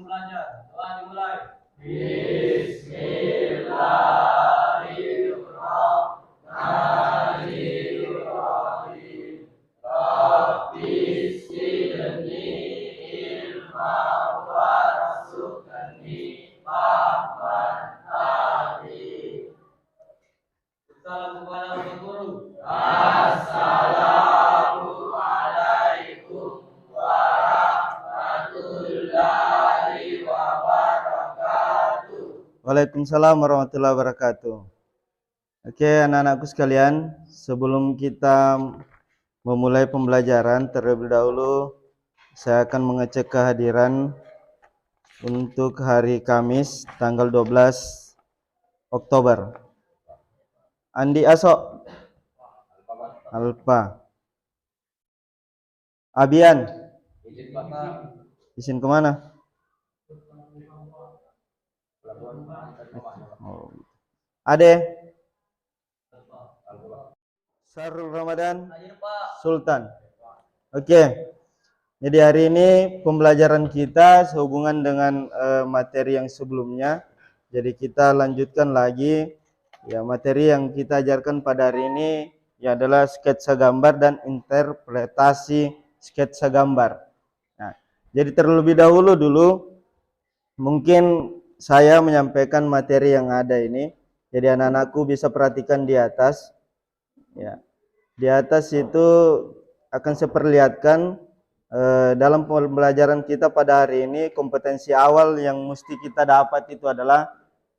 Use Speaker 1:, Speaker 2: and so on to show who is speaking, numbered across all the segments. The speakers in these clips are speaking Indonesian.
Speaker 1: belajar. Telah dimulai. Salam kepada Bapak Guru.
Speaker 2: Waalaikumsalam warahmatullahi wabarakatuh. Oke, anak-anakku sekalian, sebelum kita memulai pembelajaran, terlebih dahulu saya akan mengecek kehadiran untuk hari Kamis tanggal 12 Oktober. Andi Aso, Alfa, Abian, izin kemana? Oh. Ade, Sarul Ramadan, Sultan. Oke. Jadi hari ini pembelajaran kita sehubungan dengan materi yang sebelumnya. Jadi kita lanjutkan lagi ya, materi yang kita ajarkan pada hari ini ya adalah sketsa gambar dan interpretasi sketsa gambar. Nah, jadi terlebih dahulu mungkin saya menyampaikan materi yang ada ini. Jadi anak-anakku bisa perhatikan di atas. Ya. Di atas itu akan saya perlihatkan dalam pembelajaran kita pada hari ini, kompetensi awal yang mesti kita dapat itu adalah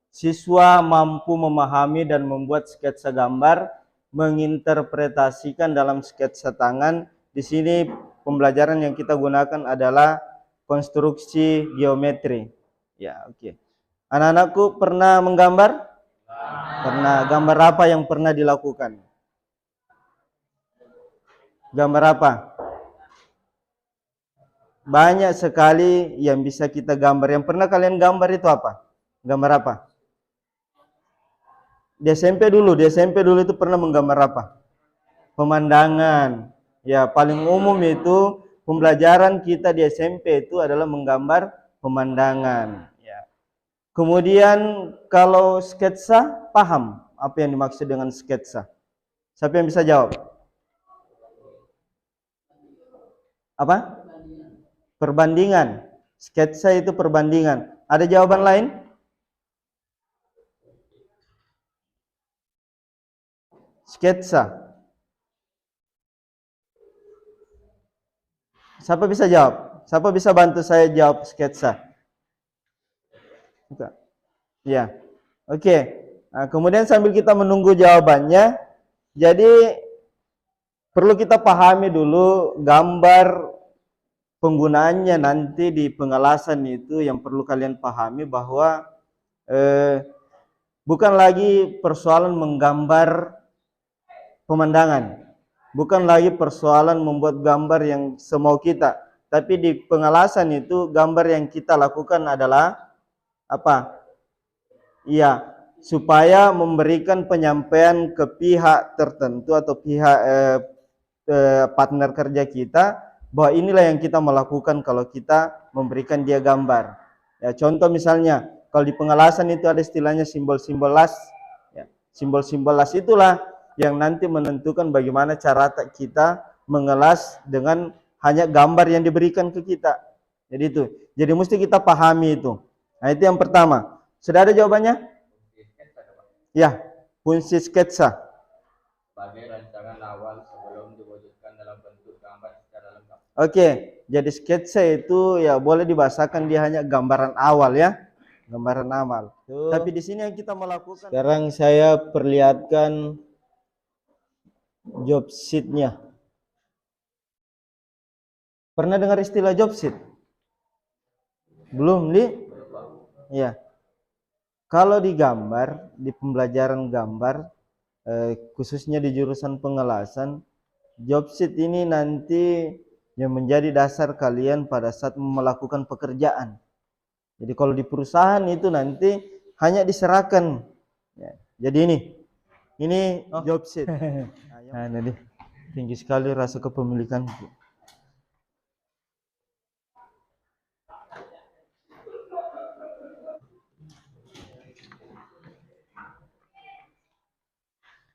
Speaker 2: siswa mampu memahami dan membuat sketsa gambar, menginterpretasikan dalam sketsa tangan. Di sini pembelajaran yang kita gunakan adalah konstruksi geometri. Ya, oke. Anak-anakku pernah menggambar? Pernah. Gambar apa yang pernah dilakukan? Gambar apa? Banyak sekali yang bisa kita gambar. Yang pernah kalian gambar itu apa? Gambar apa? Di SMP dulu itu pernah menggambar apa? Pemandangan. Ya, paling umum itu pembelajaran kita di SMP itu adalah menggambar pemandangan. Ya. Kemudian kalau sketsa, paham apa yang dimaksud dengan sketsa? Siapa yang bisa jawab? Apa? Perbandingan. Sketsa itu perbandingan. Ada jawaban lain? Sketsa. Siapa bisa jawab? Siapa bisa bantu saya jawab sketsa? Ya. Oke. Nah, kemudian sambil kita menunggu jawabannya, jadi perlu kita pahami dulu gambar penggunaannya nanti di pengelasan itu yang perlu kalian pahami bahwa bukan lagi persoalan menggambar pemandangan, bukan lagi persoalan membuat gambar yang semau kita, tapi di pengelasan itu gambar yang kita lakukan adalah apa? Iya, supaya memberikan penyampaian ke pihak tertentu atau pihak partner kerja kita bahwa inilah yang kita melakukan kalau kita memberikan dia gambar. Ya, contoh misalnya kalau di pengelasan itu ada istilahnya simbol-simbol las. Ya, simbol-simbol las itulah yang nanti menentukan bagaimana cara kita mengelas dengan hanya gambar yang diberikan ke kita. Jadi itu. Jadi mesti kita pahami itu. Nah, itu yang pertama. Sudah ada jawabannya? Ya, fungsi sketsa.
Speaker 1: Sebagai rancangan awal sebelum diwujudkan dalam bentuk gambar secara lengkap.
Speaker 2: Oke, jadi sketsa itu ya boleh dibahasakan dia hanya gambaran awal ya. Gambaran awal. Tapi di sini yang kita melakukan. Sekarang saya perlihatkan job sheet-nya. Pernah dengar istilah job sheet? Belum, Li? Ya. Kalau di gambar, di pembelajaran gambar, khususnya di jurusan pengelasan, job sheet ini nanti yang menjadi dasar kalian pada saat melakukan pekerjaan. Jadi kalau di perusahaan itu nanti hanya diserahkan. Ya, jadi ini job sheet. Nah, ini tinggi sekali rasa kepemilikan.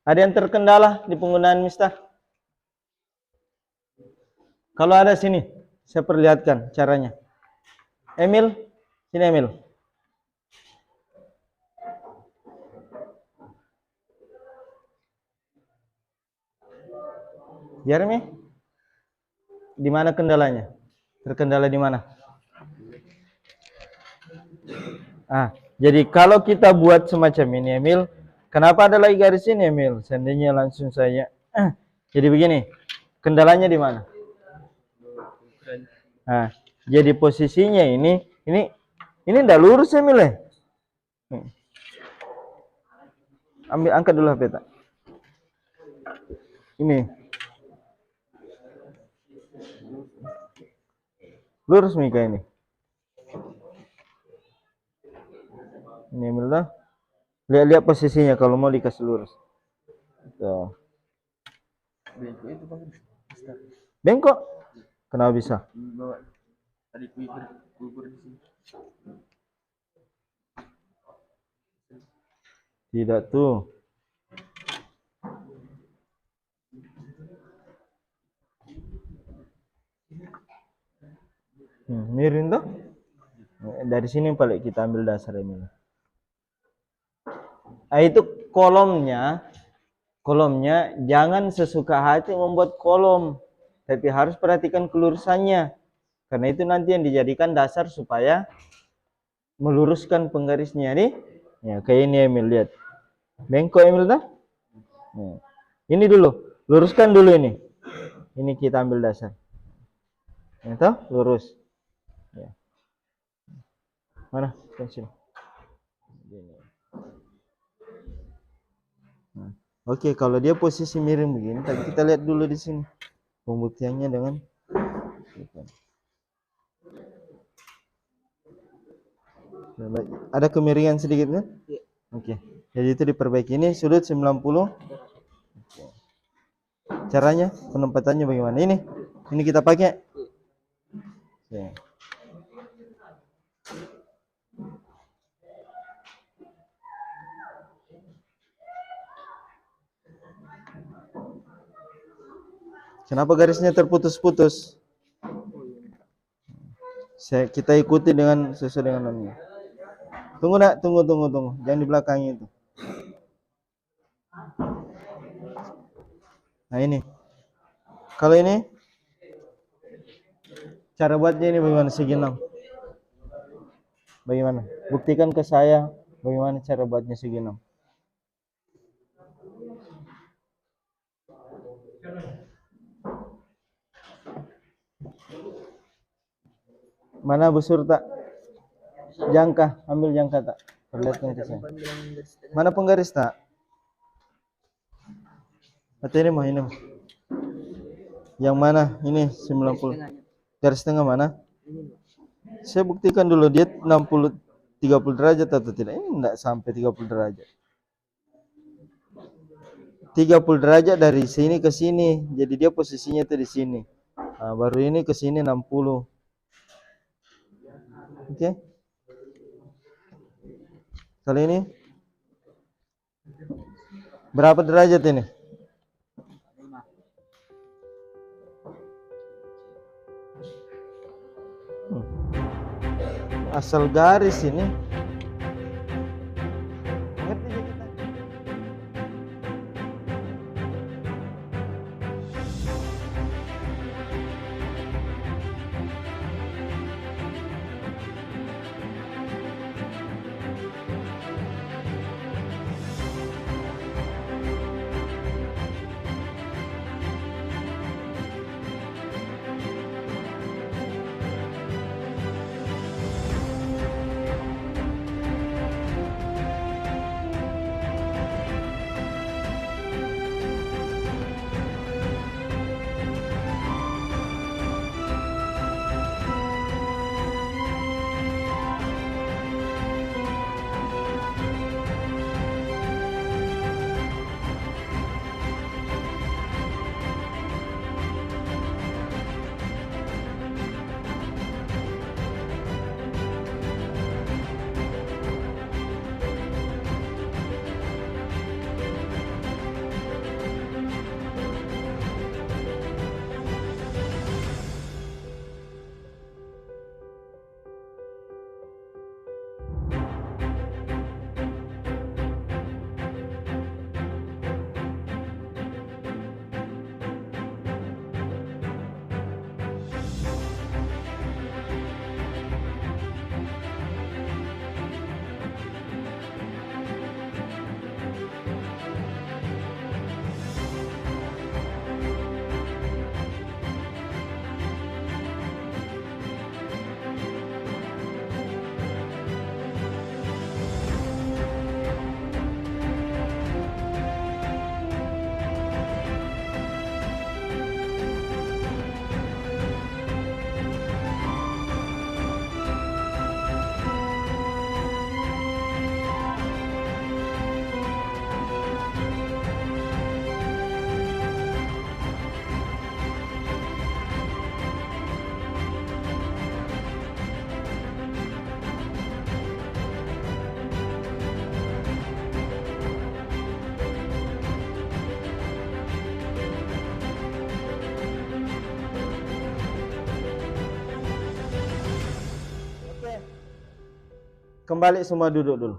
Speaker 2: Ada yang terkendala di penggunaan Miftah? Kalau ada sini, saya perlihatkan caranya. Emil, sini Emil. Jeremy, di mana kendalanya? Terkendala di mana? Jadi kalau kita buat semacam ini, Emil, kenapa ada lagi garis ini, Emil? Seandainya langsung saya. Jadi begini, kendalanya di mana? Jadi posisinya ini enggak lurus, Emil. Angkat dulu HP tak. Ini lurus Mika ini. Ini Emil dah. Lihat posisinya kalau mau dikasih lurus. Tuh. Bengkok? Kenapa bisa?
Speaker 1: Tadi kubur di sini.
Speaker 2: Tidak tuh. Miring tuh. Dari sini paling kita ambil dasar ini. Itu kolomnya jangan sesuka hati membuat kolom, tapi harus perhatikan kelurusannya, karena itu nanti yang dijadikan dasar supaya meluruskan penggarisnya nih. Ya kayak ini Emil, lihat bengkok Emil dah. Ini dulu luruskan dulu ini kita ambil dasar, itu lurus ya. Mana pensil? Oke, kalau dia posisi miring begini, tapi kita lihat dulu di sini pembuktiannya dengan ada kemiringan sedikit kan? Oke. Jadi itu diperbaiki. Ini sudut 90. Caranya penempatannya bagaimana? Ini kita pakai. Oke. Kenapa garisnya terputus-putus? Kita ikuti dengan sesuai dengan namanya. Tunggu nak, tunggu. Jangan di belakangnya itu. Nah ini. Kalau ini cara buatnya ini bagaimana segi 6? Bagaimana? Buktikan ke saya bagaimana cara buatnya segi 6. Mana busur tak? Jangka, ambil jangka tak? Perlihatkan ke saya. Mana penggaris tak? Atau ini mah ini. Yang mana? Ini 90. Garis tengah mana? Saya buktikan dulu dia 30 derajat atau tidak. Ini enggak sampai 30 derajat. 30 derajat dari sini ke sini. Jadi dia posisinya itu di sini. Nah, baru ini ke sini 60. Oke. Kali ini berapa derajat ini? Asal garis ini. Ngerti kita? Kembali semua duduk dulu.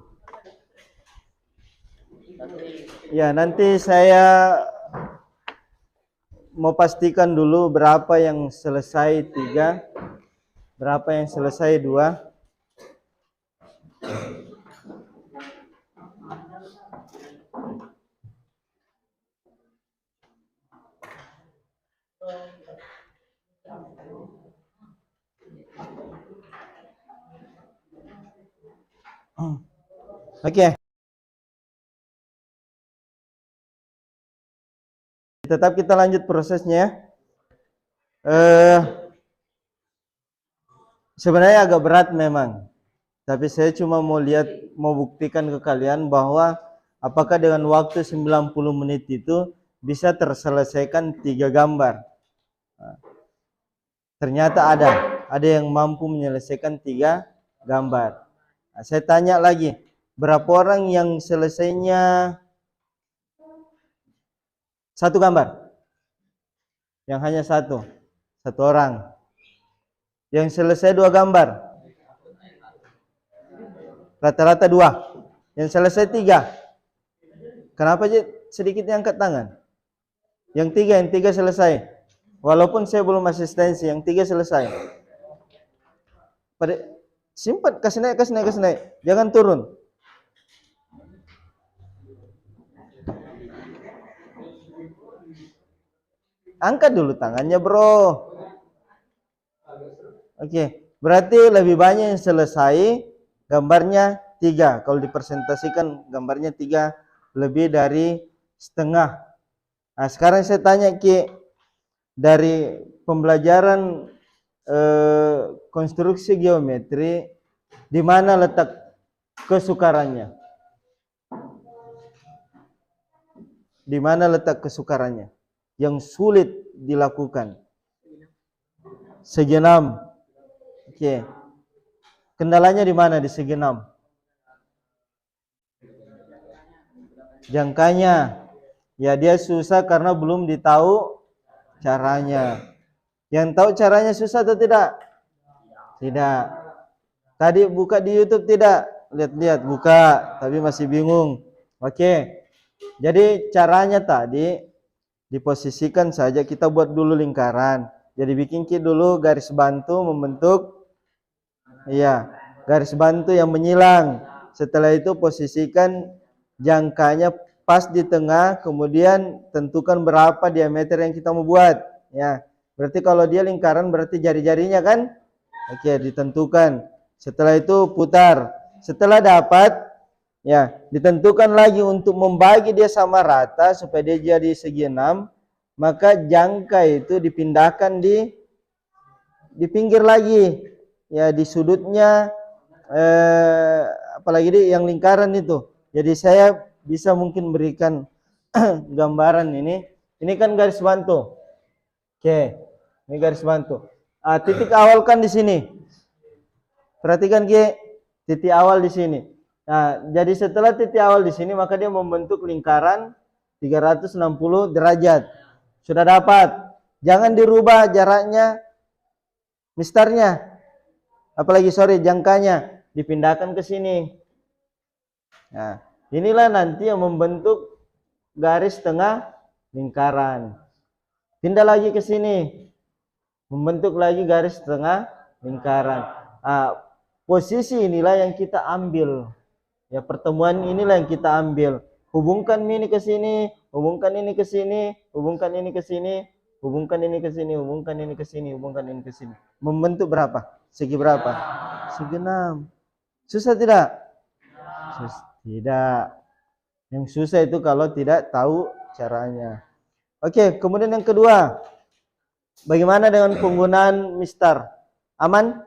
Speaker 2: Ya, nanti saya mau pastikan dulu berapa yang selesai 3, berapa yang selesai 2. Oke. Tetap kita lanjut prosesnya. Sebenarnya agak berat memang. Tapi saya cuma mau buktikan ke kalian bahwa apakah dengan waktu 90 menit itu bisa terselesaikan 3 gambar. Ternyata ada yang mampu menyelesaikan 3 gambar. Nah, saya tanya lagi, berapa orang yang selesainya 1 gambar? Yang hanya satu orang. Yang selesai 2 gambar? Rata-rata 2. Yang selesai 3. Kenapa sedikit yang angkat tangan? Yang 3 selesai. Walaupun saya belum asistensi, yang 3 selesai. Simpan, kasih naik. Jangan turun. Angkat dulu tangannya, bro. Oke, berarti lebih banyak yang selesai, gambarnya 3. Kalau dipresentasikan gambarnya 3, lebih dari setengah. Nah, sekarang saya tanya Ki, dari pembelajaran konstruksi geometri, di mana letak kesukarannya? Di mana letak kesukarannya? Yang sulit dilakukan? Segi 6. Oke. Kendalanya di mana di segi 6? Jangkanya. Ya, dia susah karena belum ditahu caranya. Yang tahu caranya susah atau tidak? Tidak. Tadi buka di YouTube tidak? Lihat-lihat, buka, tapi masih bingung. Oke. Jadi caranya tadi diposisikan saja, kita buat dulu lingkaran. Jadi bikin dulu garis bantu membentuk, iya, garis bantu yang menyilang. Setelah itu posisikan jangkanya pas di tengah, kemudian tentukan berapa diameter yang kita mau buat. Ya, berarti kalau dia lingkaran berarti jari-jarinya kan? Oke, ditentukan. Setelah itu putar. Setelah dapat, ya, ditentukan lagi untuk membagi dia sama rata supaya dia jadi segi 6, maka jangka itu dipindahkan di pinggir lagi, ya, di sudutnya, apalagi yang lingkaran itu. Jadi saya bisa mungkin berikan gambaran ini. Ini kan garis bantu. Oke, ini garis bantu. Titik awal kan di sini. Perhatikan Ki, titik awal di sini. Nah, jadi setelah titik awal di sini, maka dia membentuk lingkaran 360 derajat. Sudah dapat. Jangan dirubah jaraknya, mistarnya. Apalagi jangkanya dipindahkan ke sini. Nah, inilah nanti yang membentuk garis tengah lingkaran. Pindah lagi ke sini. Membentuk lagi garis tengah lingkaran. Posisi inilah yang kita ambil. Ya, pertemuan inilah yang kita ambil. Hubungkan ini ke sini, hubungkan ini ke sini, hubungkan ini ke sini, hubungkan ini ke sini, hubungkan ini ke sini, hubungkan ini ke sini. Membentuk berapa? Segi berapa? Segi 6. Susah tidak? Tidak. Yang susah itu kalau tidak tahu caranya. Oke, kemudian yang kedua. Bagaimana dengan penggunaan mistar? Aman?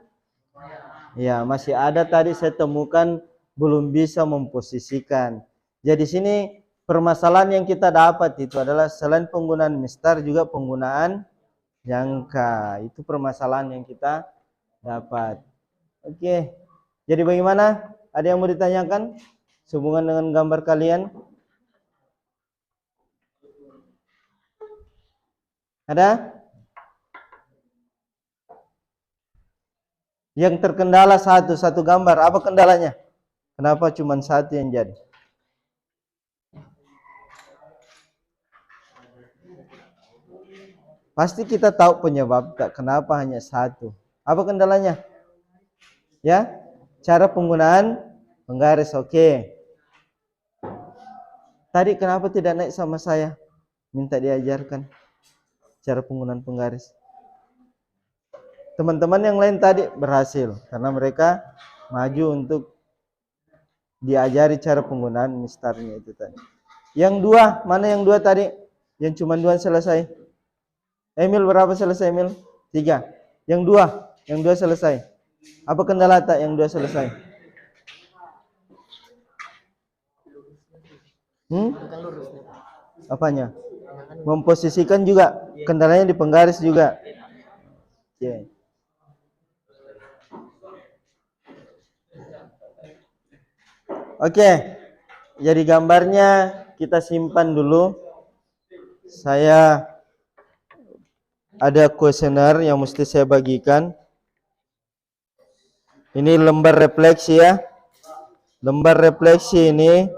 Speaker 2: Ya, masih ada tadi saya temukan belum bisa memposisikan. Jadi sini permasalahan yang kita dapat itu adalah selain penggunaan mistar juga penggunaan jangka. Itu permasalahan yang kita dapat. Oke. Jadi bagaimana? Ada yang mau ditanyakan sehubungan dengan gambar kalian? Ada? Yang terkendala satu gambar. Apa kendalanya? Kenapa cuma satu yang jadi? Pasti kita tahu penyebab, kenapa hanya satu. Apa kendalanya? Ya, cara penggunaan penggaris. Oke. Tadi kenapa tidak naik sama saya? Minta diajarkan cara penggunaan penggaris. Teman-teman yang lain tadi berhasil karena mereka maju untuk diajari cara penggunaan mistarnya itu tadi. Yang dua, mana yang dua tadi? Yang cuma dua selesai. Emil berapa selesai Emil? 3. Yang dua selesai. Apa kendala tak yang dua selesai? Apanya? Memposisikan juga. Kendalanya di penggaris juga. Oke. Oke. Jadi gambarnya kita simpan dulu. Saya ada kuesioner yang mesti saya bagikan. Ini lembar refleksi ya. Lembar refleksi ini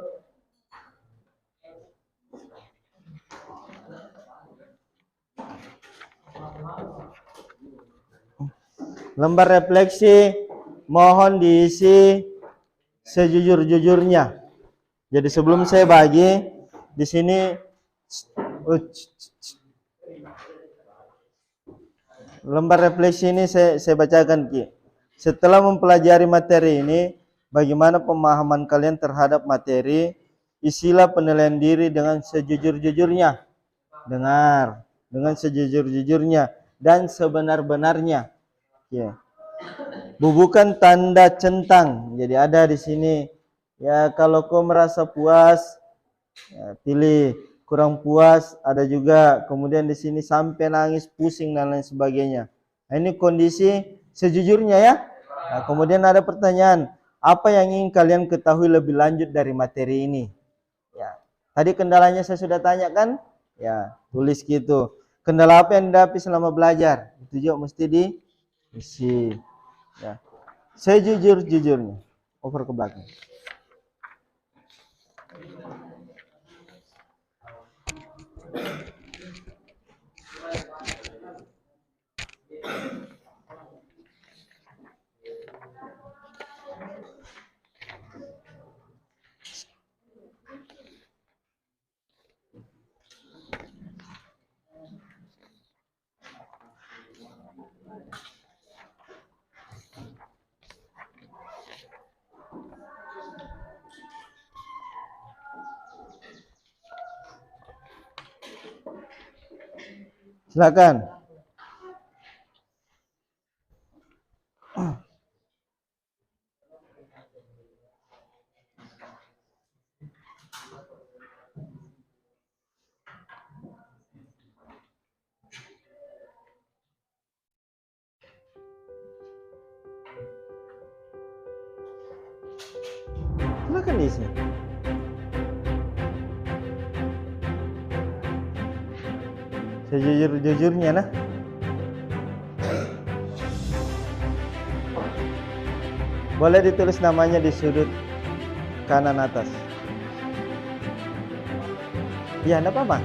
Speaker 2: mohon diisi sejujur-jujurnya. Jadi sebelum saya bagi di sini lembar refleksi ini saya bacakan Ki. Setelah mempelajari materi ini, bagaimana pemahaman kalian terhadap materi? Isilah penilaian diri dengan sejujur-jujurnya. Dengar, dengan sejujur-jujurnya dan sebenar-benarnya. Ya. Bubukan tanda centang. Jadi ada di sini. Ya, kalau kau merasa puas, ya, pilih. Kurang puas, ada juga. Kemudian di sini sampai nangis, pusing dan lain sebagainya. Nah, ini kondisi sejujurnya ya. Nah, kemudian ada pertanyaan, apa yang ingin kalian ketahui lebih lanjut dari materi ini? Ya, tadi kendalanya saya sudah tanyakan. Ya, tulis gitu. Kendala apa yang dihadapi selama belajar? Itu juga mesti diisi. Ya, sejujur-jujurnya. Over ke belakang. Silakan. Silakan diisi. Sejujur-jujurnya nah. Boleh ditulis namanya di sudut kanan atas. Ya, enggak apa-apa.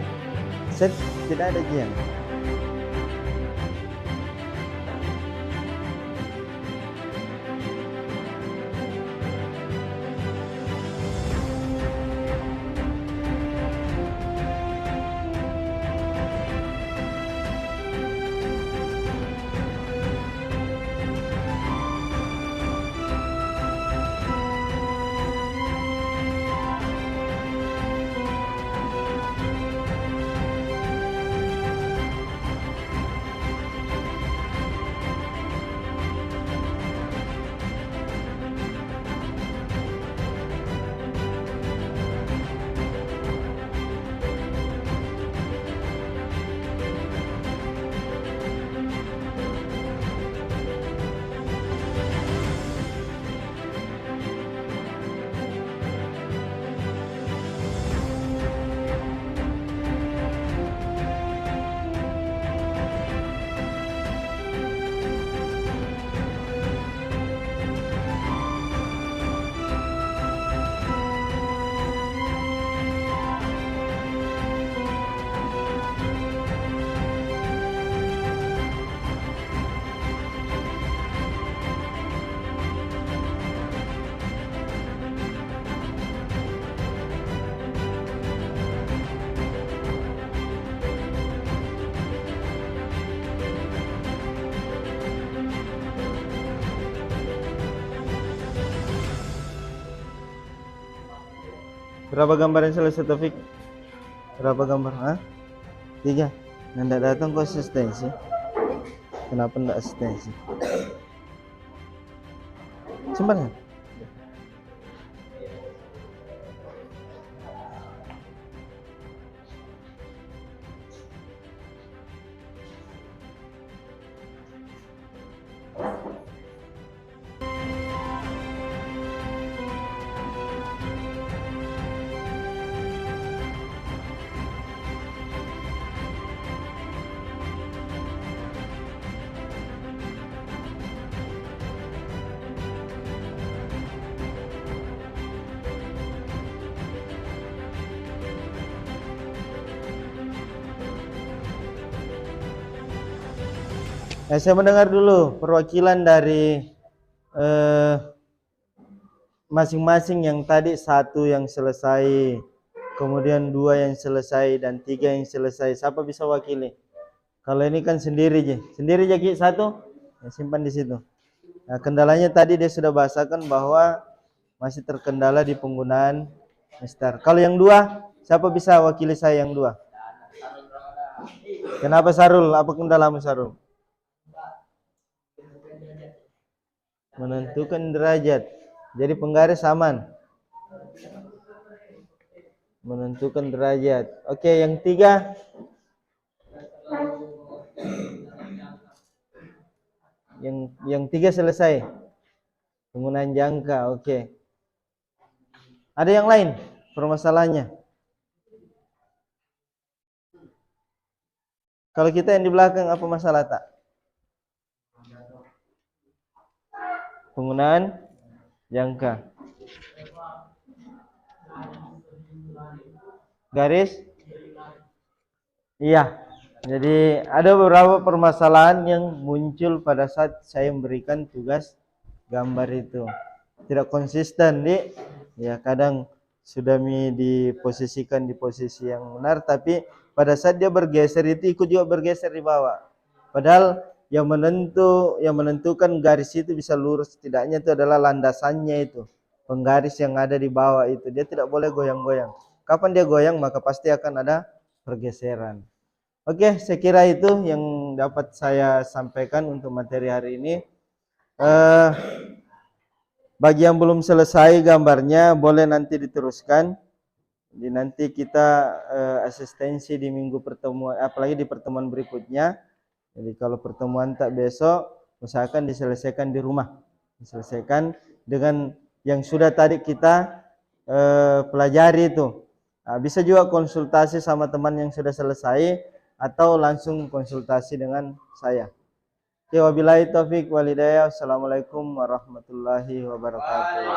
Speaker 2: Tidak ada jian. Berapa gambar yang selesai Taufik? Berapa gambar? Hah? 3. Nggak datang kok asistensi. Kenapa nggak asistensi? Simpan ya? Saya mendengar dulu perwakilan dari masing-masing yang tadi 1 yang selesai, kemudian 2 yang selesai dan 3 yang selesai. Siapa bisa wakili? Kalau ini kan sendiri aja. Sendiri aja Ki 1, ya, simpan di situ. Nah, kendalanya tadi dia sudah bahasakan bahwa masih terkendala di penggunaan Mister. Kalau yang 2, siapa bisa wakili saya yang 2? Kenapa Sarul? Apa kendalamu Sarul? Menentukan derajat. Jadi penggaris aman. Menentukan derajat. Oke, yang 3. Yang 3 selesai. Penggunaan jangka. Oke. Ada yang lain permasalahannya? Kalau kita yang di belakang apa masalah tak? Penggunaan jangka. Garis? Iya. Jadi ada beberapa permasalahan yang muncul pada saat saya memberikan tugas gambar itu. Tidak konsisten, Dik. Ya, kadang sudah diposisikan di posisi yang benar, tapi pada saat dia bergeser itu ikut juga bergeser di bawah. Padahal yang menentukan garis itu bisa lurus tidaknya itu adalah landasannya itu. Penggaris yang ada di bawah itu dia tidak boleh goyang-goyang. Kapan dia goyang maka pasti akan ada pergeseran. Oke, saya kira itu yang dapat saya sampaikan untuk materi hari ini. Bagi yang belum selesai gambarnya boleh nanti diteruskan. Jadi nanti kita asistensi di minggu pertemuan, apalagi di pertemuan berikutnya. Jadi kalau pertemuan tak besok, usahakan diselesaikan di rumah. Diselesaikan dengan yang sudah tadi kita pelajari itu. Nah, bisa juga konsultasi sama teman yang sudah selesai atau langsung konsultasi dengan saya. Oke, wabillahi taufik walhidayah. Assalamualaikum warahmatullahi wabarakatuh.